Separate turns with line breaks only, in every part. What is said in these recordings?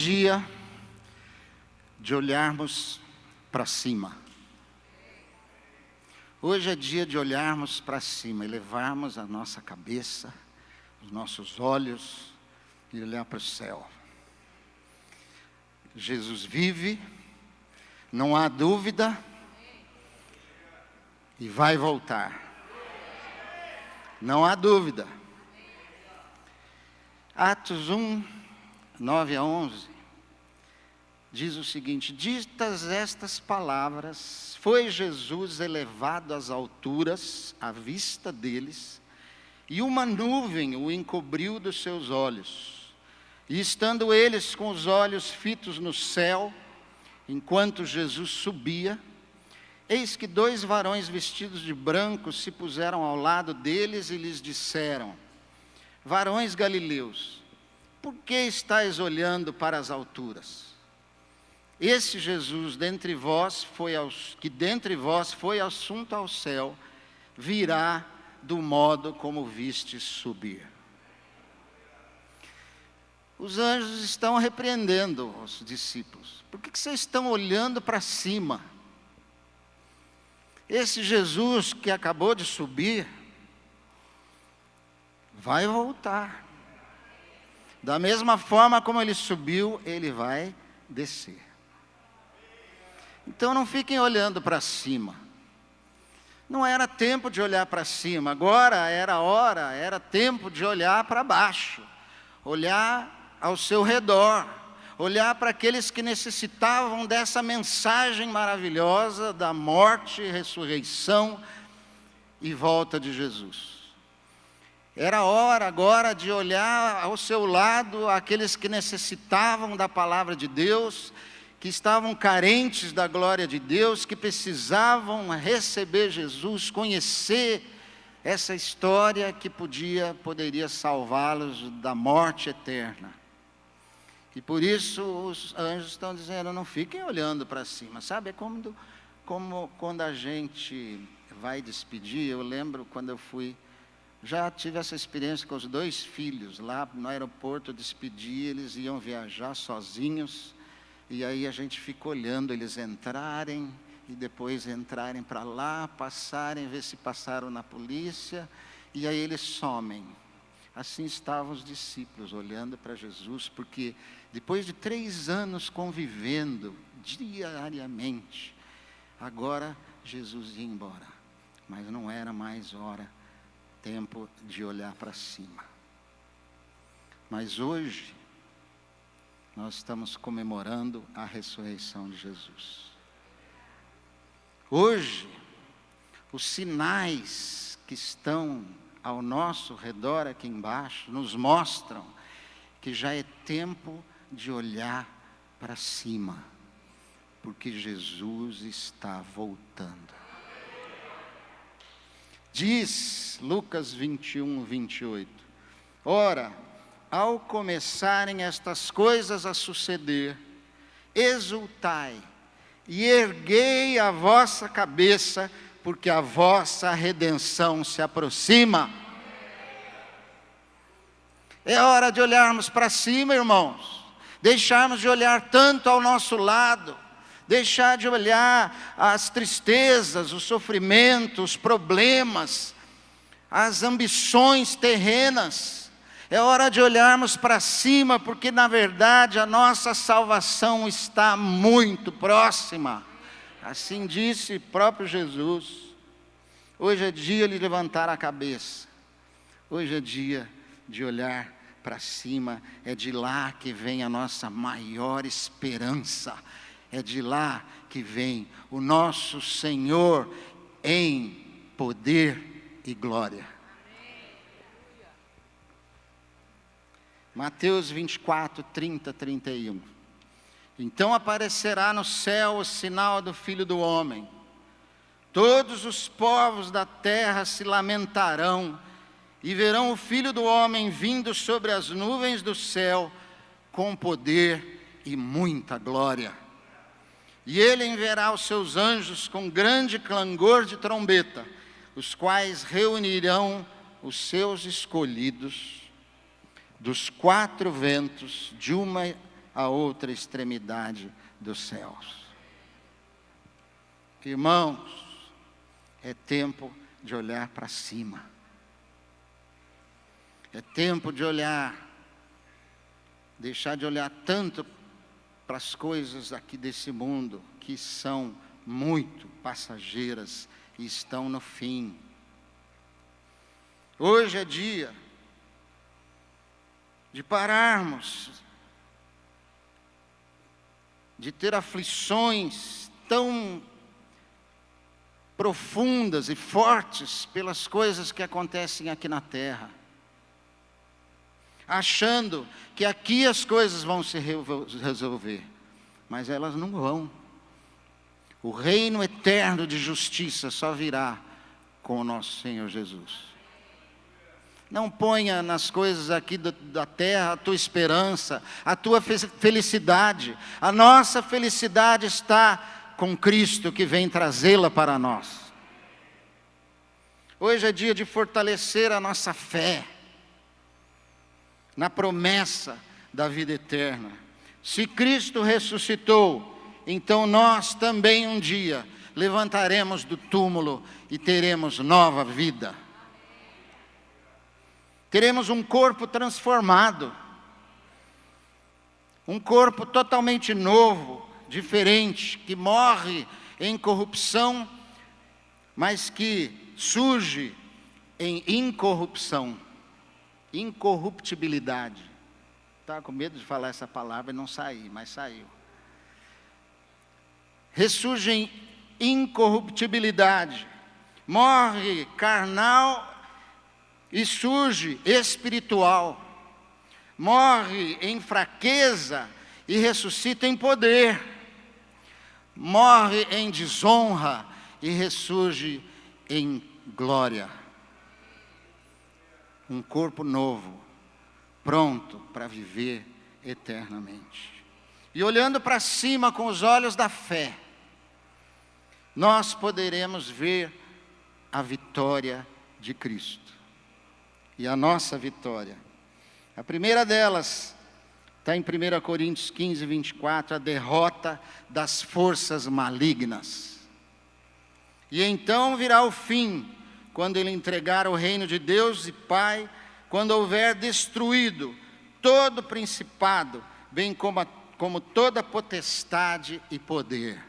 Dia de olharmos para cima. Hoje é dia de olharmos para cima, elevarmos a nossa cabeça, os nossos olhos e olhar para o céu. Jesus vive, não há dúvida, e vai voltar. Não há dúvida. Atos 1, 9 a 11, diz o seguinte: ditas estas palavras, foi Jesus elevado às alturas, à vista deles, e uma nuvem o encobriu dos seus olhos. E estando eles com os olhos fitos no céu, enquanto Jesus subia, eis que dois varões vestidos de branco se puseram ao lado deles e lhes disseram: varões galileus, por que estáis olhando para as alturas? Esse Jesus que dentre vós foi assunto ao céu, virá do modo como vistes subir. Os anjos estão repreendendo os discípulos. Por que vocês estão olhando para cima? Esse Jesus que acabou de subir, vai voltar. Da mesma forma como ele subiu, ele vai descer. Então não fiquem olhando para cima. Não era tempo de olhar para cima, agora era tempo de olhar para baixo. Olhar ao seu redor. Olhar para aqueles que necessitavam dessa mensagem maravilhosa da morte, ressurreição e volta de Jesus. Era hora agora de olhar ao seu lado aqueles que necessitavam da palavra de Deus, que estavam carentes da glória de Deus, que precisavam receber Jesus, conhecer essa história que poderia salvá-los da morte eterna. E por isso os anjos estão dizendo: não fiquem olhando para cima. Sabe, é como quando a gente vai despedir. Eu lembro quando eu fui, já tive essa experiência com os dois filhos, lá no aeroporto, eu despedi, eles iam viajar sozinhos, e aí a gente fica olhando eles entrarem, e depois entrarem para lá, passarem, ver se passaram na polícia, e aí eles somem. Assim estavam os discípulos, olhando para Jesus, porque depois de 3 anos convivendo diariamente, agora Jesus ia embora, mas não era mais tempo de olhar para cima. Mas hoje, nós estamos comemorando a ressurreição de Jesus. Hoje, os sinais que estão ao nosso redor aqui embaixo, nos mostram que já é tempo de olhar para cima, porque Jesus está voltando. Diz Lucas 21, 28, ora, ao começarem estas coisas a suceder, exultai e erguei a vossa cabeça, porque a vossa redenção se aproxima. É hora de olharmos para cima, irmãos. Deixarmos de olhar tanto ao nosso lado. Deixar de olhar as tristezas, os sofrimentos, os problemas, as ambições terrenas. É hora de olharmos para cima, porque na verdade a nossa salvação está muito próxima. Assim disse o próprio Jesus. Hoje é dia de levantar a cabeça. Hoje é dia de olhar para cima. É de lá que vem a nossa maior esperança. É de lá que vem o nosso Senhor em poder e glória. Mateus 24, 30, 31. Então aparecerá no céu o sinal do Filho do Homem. Todos os povos da terra se lamentarão e verão o Filho do Homem vindo sobre as nuvens do céu com poder e muita glória. E ele enviará os seus anjos com grande clangor de trombeta, os quais reunirão os seus escolhidos dos 4 ventos, de uma à outra extremidade dos céus. Irmãos, é tempo de olhar para cima. É tempo de olhar, deixar de olhar tanto para as coisas aqui desse mundo, que são muito passageiras e estão no fim. Hoje é dia de pararmos, de ter aflições tão profundas e fortes pelas coisas que acontecem aqui na terra, achando que aqui as coisas vão se resolver, mas elas não vão. O reino eterno de justiça só virá com o nosso Senhor Jesus. Não ponha nas coisas aqui da terra a tua esperança, a tua felicidade. A nossa felicidade está com Cristo, que vem trazê-la para nós. Hoje é dia de fortalecer a nossa fé na promessa da vida eterna. Se Cristo ressuscitou, então nós também um dia levantaremos do túmulo e teremos nova vida. Teremos um corpo transformado, um corpo totalmente novo, diferente, que morre em corrupção, mas que surge em incorrupção, incorruptibilidade. Estava com medo de falar essa palavra e não sair, mas saiu. Ressurge em incorruptibilidade, morre carnal e surge espiritual, morre em fraqueza e ressuscita em poder, morre em desonra e ressurge em glória. Um corpo novo, pronto para viver eternamente. E olhando para cima com os olhos da fé, nós poderemos ver a vitória de Cristo. E a nossa vitória. A primeira delas está em 1 Coríntios 15, 24, a derrota das forças malignas. E então virá o fim, quando Ele entregar o reino de Deus e Pai, quando houver destruído todo principado, bem como toda potestade e poder.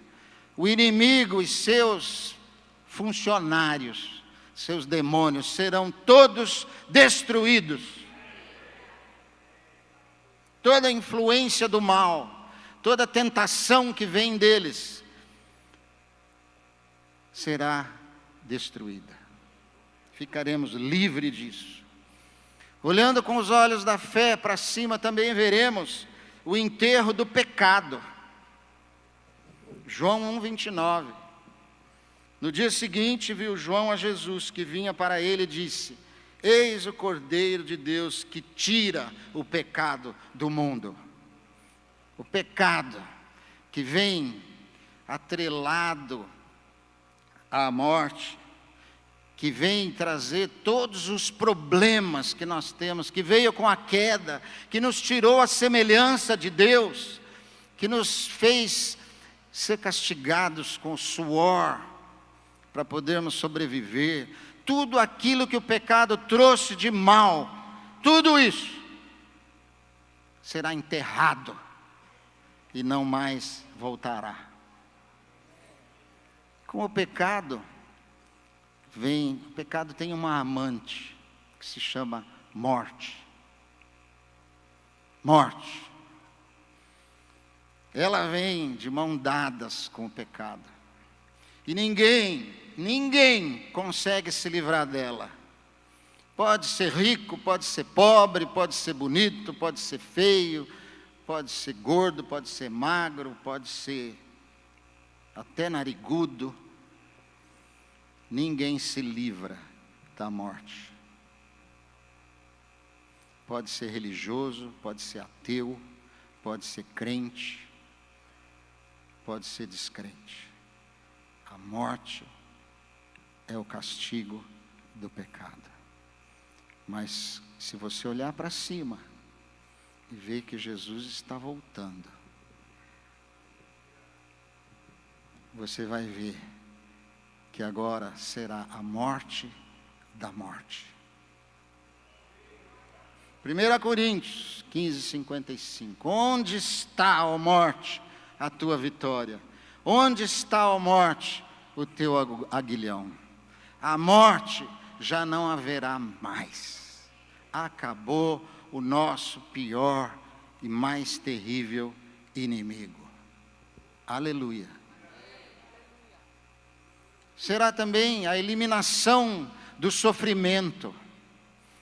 O inimigo e seus funcionários, seus demônios, serão todos destruídos. Toda influência do mal, toda tentação que vem deles, será destruída. Ficaremos livres disso. Olhando com os olhos da fé para cima, também veremos o enterro do pecado. João 1:29. No dia seguinte viu João a Jesus que vinha para ele e disse: eis o Cordeiro de Deus que tira o pecado do mundo. O pecado que vem atrelado à morte, que vem trazer todos os problemas que nós temos, que veio com a queda, que nos tirou a semelhança de Deus, que nos fez ser castigados com suor, para podermos sobreviver. Tudo aquilo que o pecado trouxe de mal, tudo isso será enterrado e não mais voltará. Com o pecado o pecado tem uma amante que se chama morte. Morte. Ela vem de mão dadas com o pecado. E ninguém consegue se livrar dela. Pode ser rico, pode ser pobre, pode ser bonito, pode ser feio, pode ser gordo, pode ser magro, pode ser até narigudo. Ninguém se livra da morte. Pode ser religioso, pode ser ateu, pode ser crente, pode ser descrente. A morte é o castigo do pecado. Mas se você olhar para cima e ver que Jesus está voltando, você vai ver que agora será a morte da morte. 1 Coríntios 15:55. Onde está, ó morte, a tua vitória? Onde está, ó morte, o teu aguilhão? A morte já não haverá mais. Acabou o nosso pior e mais terrível inimigo. Aleluia. Será também a eliminação do sofrimento.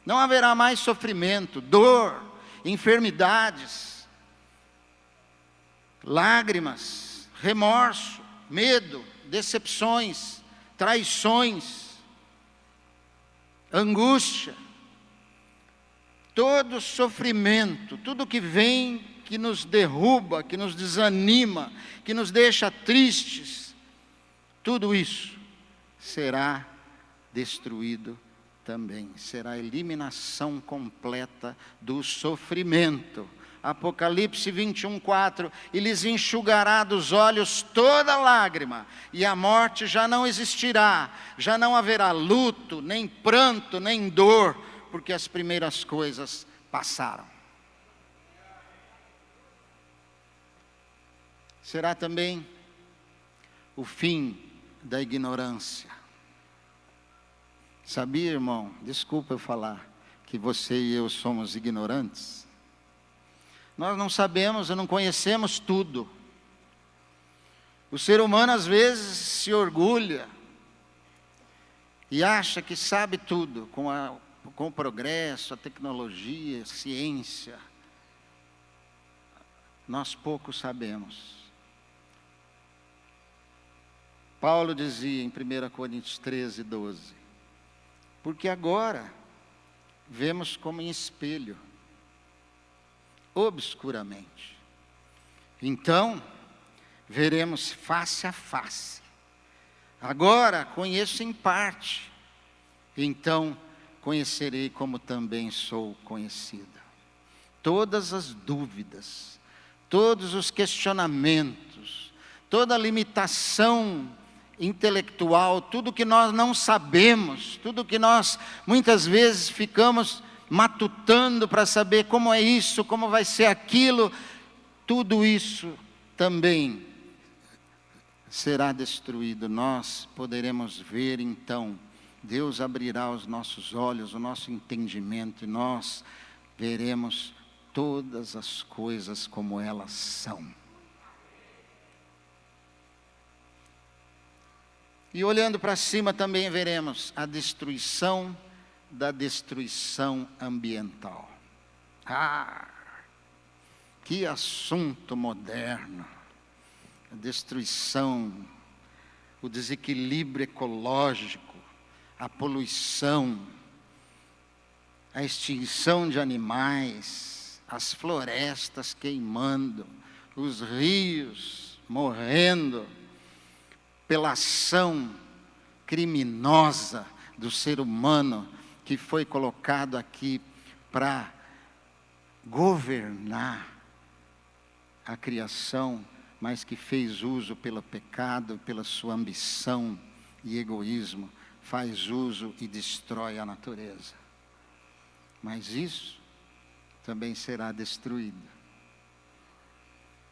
Não haverá mais sofrimento, dor, enfermidades, lágrimas, remorso, medo, decepções, traições, angústia. Todo sofrimento, tudo que vem, que nos derruba, que nos desanima, que nos deixa tristes, tudo isso será destruído também. Será a eliminação completa do sofrimento. Apocalipse 21:4, e lhes enxugará dos olhos toda lágrima, e a morte já não existirá, já não haverá luto, nem pranto, nem dor, porque as primeiras coisas passaram. Será também o fim da ignorância. Sabia, irmão, desculpa eu falar, que você e eu somos ignorantes? Nós não sabemos e não conhecemos tudo. O ser humano às vezes se orgulha e acha que sabe tudo com o progresso, a tecnologia, a ciência. Nós pouco sabemos. Paulo dizia em 1 Coríntios 13:12, porque agora vemos como em espelho, obscuramente. Então, veremos face a face. Agora conheço em parte, então conhecerei como também sou conhecida. Todas as dúvidas, todos os questionamentos, toda a limitação intelectual, tudo que nós não sabemos, tudo que nós muitas vezes ficamos matutando para saber como é isso, como vai ser aquilo, tudo isso também será destruído. Nós poderemos ver então, Deus abrirá os nossos olhos, o nosso entendimento, e nós veremos todas as coisas como elas são. E olhando para cima também veremos a destruição da destruição ambiental. Que assunto moderno! A destruição, o desequilíbrio ecológico, a poluição, a extinção de animais, as florestas queimando, os rios morrendo, pela ação criminosa do ser humano que foi colocado aqui para governar a criação, mas que fez uso pelo pecado, pela sua ambição e egoísmo, faz uso e destrói a natureza. Mas isso também será destruído.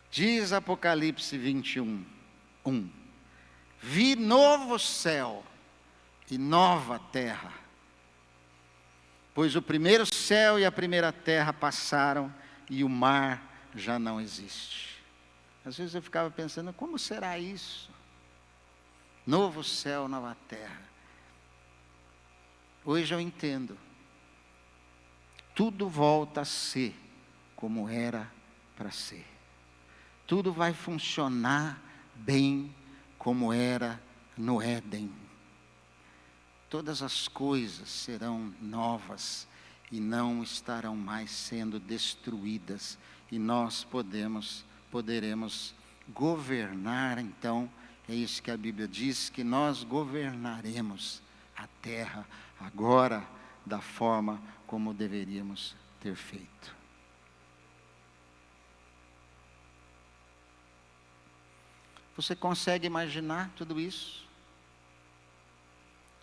Diz Apocalipse 21:1, vi novo céu e nova terra, pois o primeiro céu e a primeira terra passaram e o mar já não existe. Às vezes eu ficava pensando, como será isso? Novo céu, nova terra. Hoje eu entendo. Tudo volta a ser como era para ser. Tudo vai funcionar bem como era no Éden. Todas as coisas serão novas e não estarão mais sendo destruídas. E nós poderemos governar, então, é isso que a Bíblia diz, que nós governaremos a terra agora da forma como deveríamos ter feito. Você consegue imaginar tudo isso?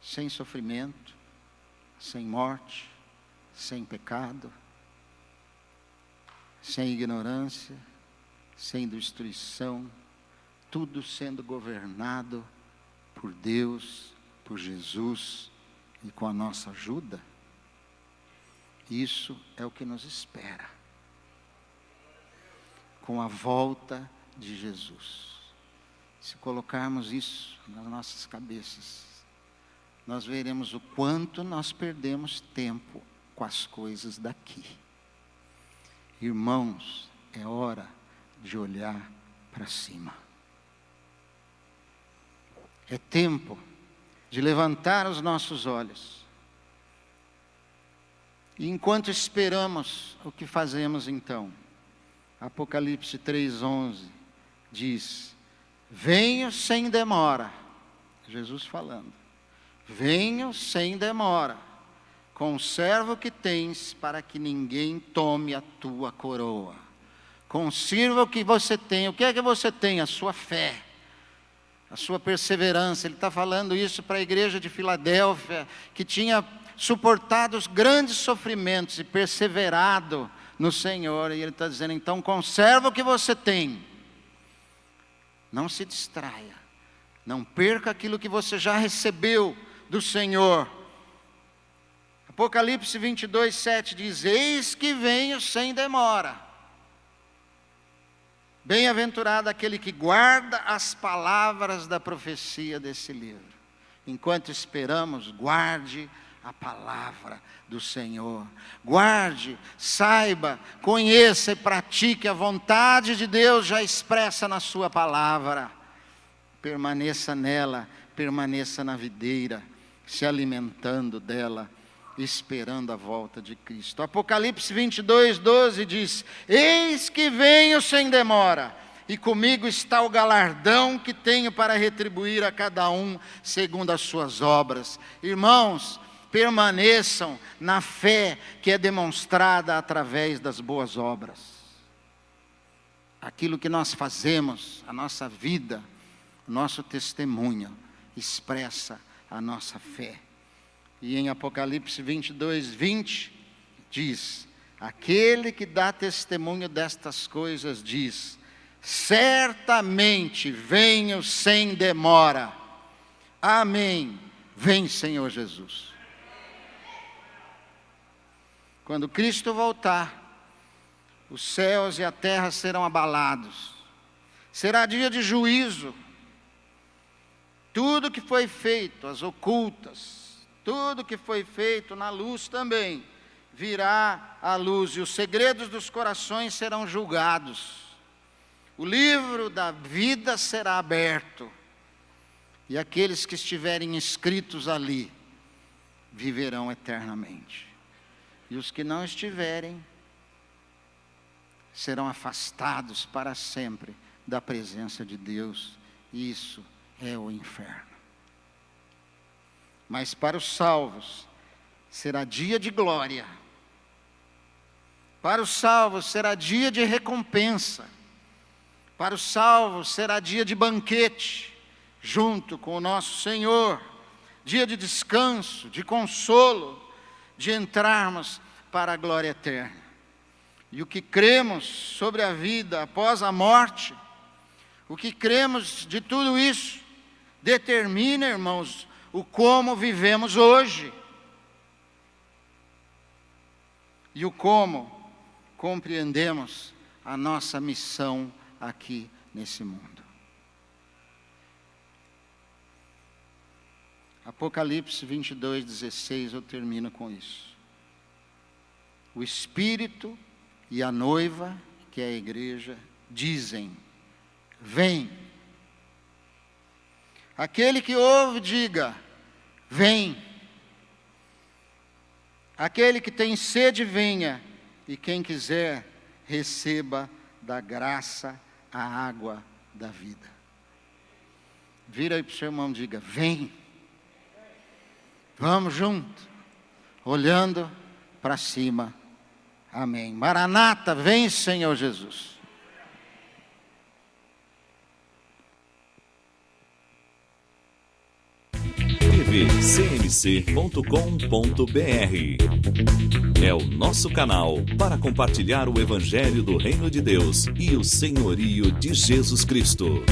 Sem sofrimento, sem morte, sem pecado, sem ignorância, sem destruição, tudo sendo governado por Deus, por Jesus e com a nossa ajuda. Isso é o que nos espera com a volta de Jesus. Se colocarmos isso nas nossas cabeças, nós veremos o quanto nós perdemos tempo com as coisas daqui. Irmãos, é hora de olhar para cima. É tempo de levantar os nossos olhos. E enquanto esperamos, o que fazemos então? Apocalipse 3:11 diz: venho sem demora. Jesus falando. Venho sem demora. Conserva o que tens, para que ninguém tome a tua coroa. Conserva o que você tem. O que é que você tem? A sua fé, a sua perseverança. Ele está falando isso para a igreja de Filadélfia, que tinha suportado os grandes sofrimentos e perseverado no Senhor. E ele está dizendo, então conserva o que você tem. Não se distraia. Não perca aquilo que você já recebeu do Senhor. Apocalipse 22:7 diz, eis que venho sem demora. Bem-aventurado aquele que guarda as palavras da profecia desse livro. Enquanto esperamos, guarde a palavra do Senhor. Guarde, saiba, conheça e pratique a vontade de Deus já expressa na sua palavra. Permaneça nela, permaneça na videira, se alimentando dela, esperando a volta de Cristo. Apocalipse 22:12 diz, eis que venho sem demora, e comigo está o galardão que tenho para retribuir a cada um segundo as suas obras. Irmãos, permaneçam na fé que é demonstrada através das boas obras. Aquilo que nós fazemos, a nossa vida, o nosso testemunho, expressa a nossa fé. E em Apocalipse 22:20 diz, aquele que dá testemunho destas coisas diz, certamente venho sem demora. Amém. Vem, Senhor Jesus. Quando Cristo voltar, os céus e a terra serão abalados. Será dia de juízo. Tudo que foi feito, as ocultas, tudo que foi feito na luz também, virá à luz, e os segredos dos corações serão julgados. O livro da vida será aberto, e aqueles que estiverem inscritos ali, viverão eternamente. E os que não estiverem, serão afastados para sempre da presença de Deus. Isso é o inferno. Mas para os salvos, será dia de glória. Para os salvos, será dia de recompensa. Para os salvos, será dia de banquete, junto com o nosso Senhor. Dia de descanso, de consolo, de entrarmos para a glória eterna. E o que cremos sobre a vida após a morte, o que cremos de tudo isso, determina, irmãos, o como vivemos hoje. E o como compreendemos a nossa missão aqui nesse mundo. Apocalipse 22:16, eu termino com isso. O Espírito e a noiva, que é a igreja, dizem, vem. Aquele que ouve, diga, vem. Aquele que tem sede, venha. E quem quiser, receba da graça a água da vida. Vira aí para o seu irmão e diga, vem. Vamos junto, olhando para cima. Amém. Maranata, vem, Senhor Jesus.
tvcmc.com.br. É o nosso canal para compartilhar o Evangelho do Reino de Deus e o senhorio de Jesus Cristo.